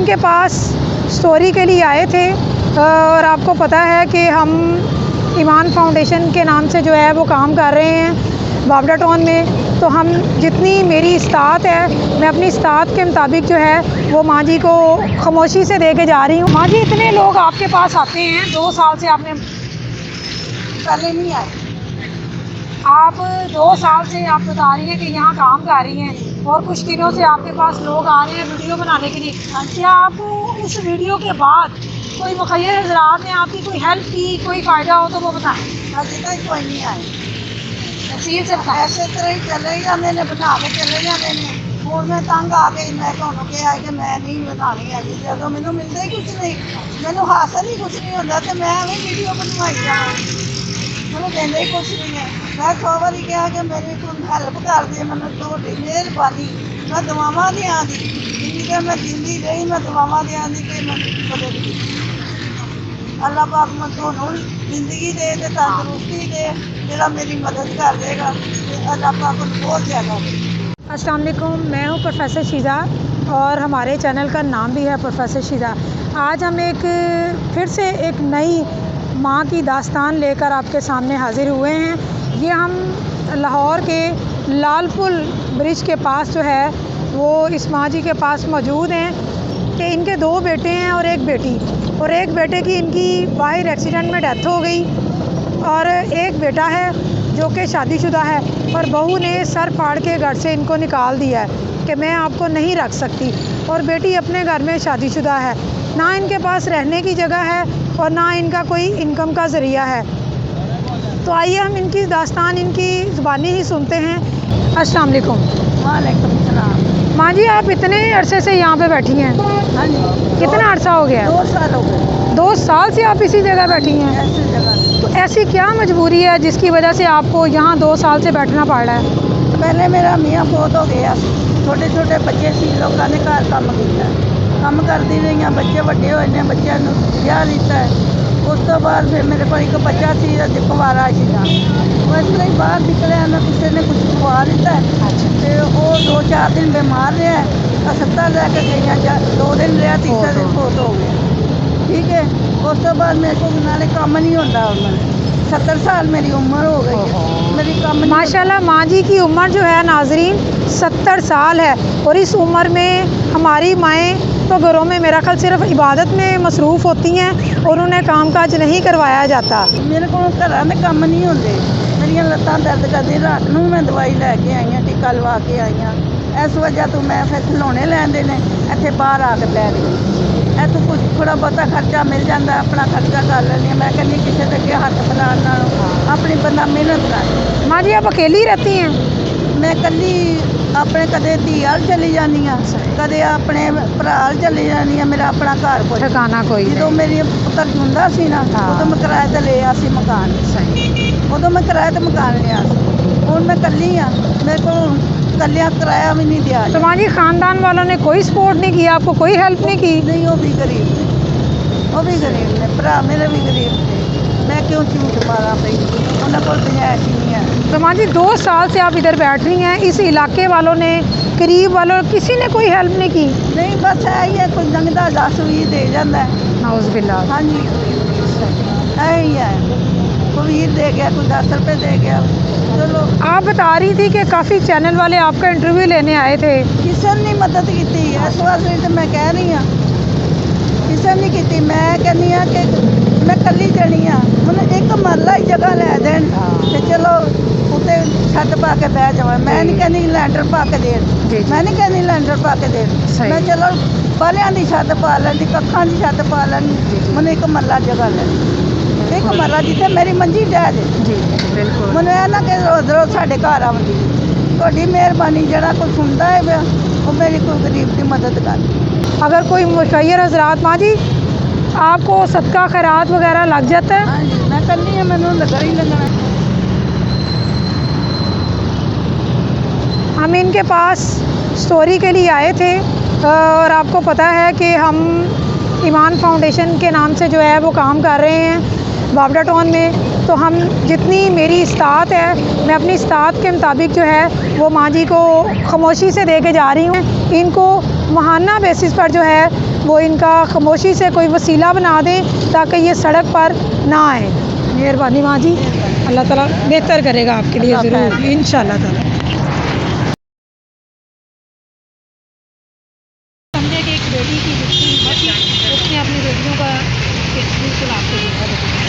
इनके पास स्टोरी के लिए आए थे और आपको पता है कि हम ईमान फाउंडेशन के नाम से जो है वो काम कर रहे हैं बावड़ा टाउन में। तो हम जितनी मेरी इस्तात है मैं अपनी इस्तात के मुताबिक जो है वो माँ जी को खामोशी से दे के जा रही हूँ। माँ जी, इतने लोग आपके पास आते हैं, 2 साल से आपने पहले नहीं आए, आप 2 साल से आप बता रही हैं कि यहाँ काम कर रही हैं और कुछ दिनों से आपके पास लोग आ रहे हैं वीडियो बनाने के लिए। क्या आप इस वीडियो के बाद कोई मुखैर हज़रात ने आपकी कोई हेल्प की, कोई फ़ायदा हो तो वो बताएं। अभी तक कोई नहीं आए, तफसील से बताएं। ऐसे तरह ही चले जाते ने, बना के चले जाते ने। हूँ मैं तंग आ गई, मैं तुहानू कहा कि मैं नहीं बनानी है। जो मैनू मिलता ही कुछ नहीं, मैनू हासिल ही कुछ नहीं होता, तो मैं एवं वीडियो बनवाई जावां, मैनू देंदे ही कुछ नहीं है। मैं 100 बारी कहा कि मेरी तू हेल्प कर दे, मैनू थोड़ी मेहरबानी, मैं दुआवां दियां दी, जिंदगी मैं जिंदी रही मैं दुआवां दियां दी कि मैं मदद की। अल्लाह पाक मैं थोनू जिंदगी दे ते तंदुरुस्ती दे, जेड़ा मेरी मदद कर देगा, अल्लाह पाक को बहुत ज़्यादा दे। अस्सलाम वालेकुम, मैं हूँ प्रोफेसर शीज़ा और हमारे चैनल का नाम भी है प्रोफेसर शीज़ा। आज हम फिर से एक नई माँ की दास्तान लेकर आपके सामने हाज़िर हुए हैं। ये हम लाहौर के लालपुल ब्रिज के पास जो है वो इस माँ जी के पास मौजूद हैं कि इनके 2 बेटे हैं और 1 बेटी, और 1 बेटे की इनकी बाहर एक्सीडेंट में डेथ हो गई और 1 बेटा है जो कि शादीशुदा है, और बहू ने सर फाड़ के घर से इनको निकाल दिया है कि मैं आपको नहीं रख सकती, और बेटी अपने घर में शादीशुदा है। ना इनके पास रहने की जगह है और ना इनका कोई इनकम का ज़रिया है। तो आइए हम इनकी दास्तान इनकी ज़ुबानी ही सुनते हैं। अस्सलाम वालेकुम। वालेकुम सलाम। माँ जी, आप इतने अरसे से यहाँ पे बैठी हैं? हाँ जी। कितना अरसा हो गया? 2 साल हो गए। 2 साल से आप इसी जगह बैठी हैं? ऐसी जगह तो ऐसी क्या मजबूरी है जिसकी वजह से आपको यहाँ 2 साल से बैठना पड़ रहा है? पहले मेरा मियाँ बहुत हो गया, छोटे छोटे बच्चे सी, लोगों ने घर काम किया, काम करती रही, बच्चे ਵੱਡੇ ਹੋਏ ਨੇ, ਬੱਚਿਆਂ ਨੂੰ ਵਿਆਹ ਦਿੱਤਾ ਹੈ। ਉਸ ਤੋਂ ਬਾਅਦ ਫਿਰ ਮੇਰੇ ਕੋਲ ਇੱਕ ਬੱਚਾ ਸੀ ਤੇ ਕੁਵਾਰਾ ਸੀਗਾ, ਉਹ ਇਸ ਤਰ੍ਹਾਂ ਹੀ ਬਾਹਰ ਨਿਕਲਿਆ ਨਾ, ਕਿਸੇ ਨੇ ਕੁਝ ਖਵਾ ਦਿੱਤਾ ਤੇ ਉਹ 2-4 ਦਿਨ ਬਿਮਾਰ ਰਿਹਾ, ਹਸਪਤਾਲ ਲੈ ਕੇ ਗਈਆਂ, 2 ਦਿਨ ਰਿਹਾ, ਤੀਸਰੇ ਦਿਨ ਫੋਟ ਹੋ ਗਿਆ। ठीक है, उस तो बाद मेरे को नाले काम नहीं होता। 70 साल मेरी उम्र हो गई है, मेरी काम नहीं। माशाल्लाह, माँ जी की उम्र जो है नाजरीन 70 साल है, और इस उम्र में हमारी माएँ तो घरों में मेरा ख्याल सिर्फ इबादत में मसरूफ़ होती हैं और उन्हें काम काज नहीं करवाया जाता। मेरे को घर में काम नहीं होते, मेरिया लत्तां दर्द करदी, रात नूं मैं दवाई लैके आई हाँ, टीका लवा के आई हाँ। इस वजह तो मैं फिर खिलौने लैंदे ने, इत्थे बाहर आके लै गई। इत्थों कुछ थोड़ा बहुता खर्चा मिल जाता, अपना खर्चा कर लैंदी। मैं कहनी किसी के अगे हथ फैलाउण नालों अपनी बंदा मेहनत करे। माँ जी, आप अकेली रहती हैं? मैं कल्ली अपने कदे धी अल चली जानी हाँ, कदे अपने भरा अल चली जानी हाँ। मेरा अपना घर कोई ठिकाना कोई नहीं। जो मेरी पुत्र जुंदा सी ना, उदों मैं किराए ते लिया सी मकान, उदों मैं किराए ते मकान लिया सी। हुण मैं कल्ली हाँ, मेरे को कलियां किराया भी नहीं दिया। तो माँ जी, ख़ानदान वालों ने कोई सपोर्ट नहीं किया आपको, कोई हेल्प नहीं की? नहीं, वो भी गरीब थे, वो भी गरीब ने, भरा मेरे भी गरीब थे। मैं क्यों झूठ मारा भाई, उन्होंने कोई गुंजाइश ही नहीं है। तो माँ जी, 2 साल से आप इधर बैठ रही हैं, इस इलाके वालों ने, करीब वालों, किसी ने कोई हेल्प नहीं की? नहीं, बस यही है, कोई लंघदा 10-20 दे जाता है। नाउज़ बिल्लाह। हाँ जी, यही है, कोई 20 दे गया, कोई 10 रुपये दे गया। चलो, आप बता रही थी कि काफ़ी चैनल वाले आपका इंटरव्यू लेने आए थे। किसी ने मदद की, इस वास्ते तो मैं कह रही हाँ, किसी ने की। मैं कहनी हाँ कि मैं कल्ली जनी हाँ, हुण एक मरला ही जगह लै देन ते चलो उत्ते छत पा के बह जावां। मैं नहीं कहनी लैंडर पा के देन, मैं नहीं कहनी लैंडर पा के देन, मैं चलो बालियां दी छत पा लैंदी, कक्खां दी छत पा लैंदी। मैनूं एक मरला जगह लै, एक मरला जिथे मेरी मंजी जाए जी, बिल्कुल। मैनूं यह ना कि रोज़ रोज़ साडे घर आउंदी। तुहाडी मेहरबानी, जिहड़ा कोई सुनदा है वो मेरी कोई गरीब की मदद कर। अगर कोई मुखैर हज़रात, माँ जी, आपको सदका खैरात वगैरह लग जाता है? हाँ जी, मैं करनी है, मैनूं लगना ही लगना। हम इनके पास स्टोरी के लिए आए थे और आपको पता है कि हम ईमान फाउंडेशन के नाम से जो है वो काम कर रहे हैं बावड़ा टाउन में। तो हम जितनी मेरी इस्तात है मैं अपनी इस्तात के मुताबिक जो है वो माँ जी को खामोशी से दे के जा रही हूँ। इनको महाना बेसिस पर जो है वो इनका खामोशी से कोई वसीला बना दें ताकि ये सड़क पर ना आए। मेहरबानी माँ जी, अल्लाह ताला बेहतर करेगा आपके लिए ज़रूर इंशाअल्लाह ताला। समझे कि एक बेटी की जितनी हिम्मत थी उसने अपनी बेटियों का बिल्कुल आपको देखा।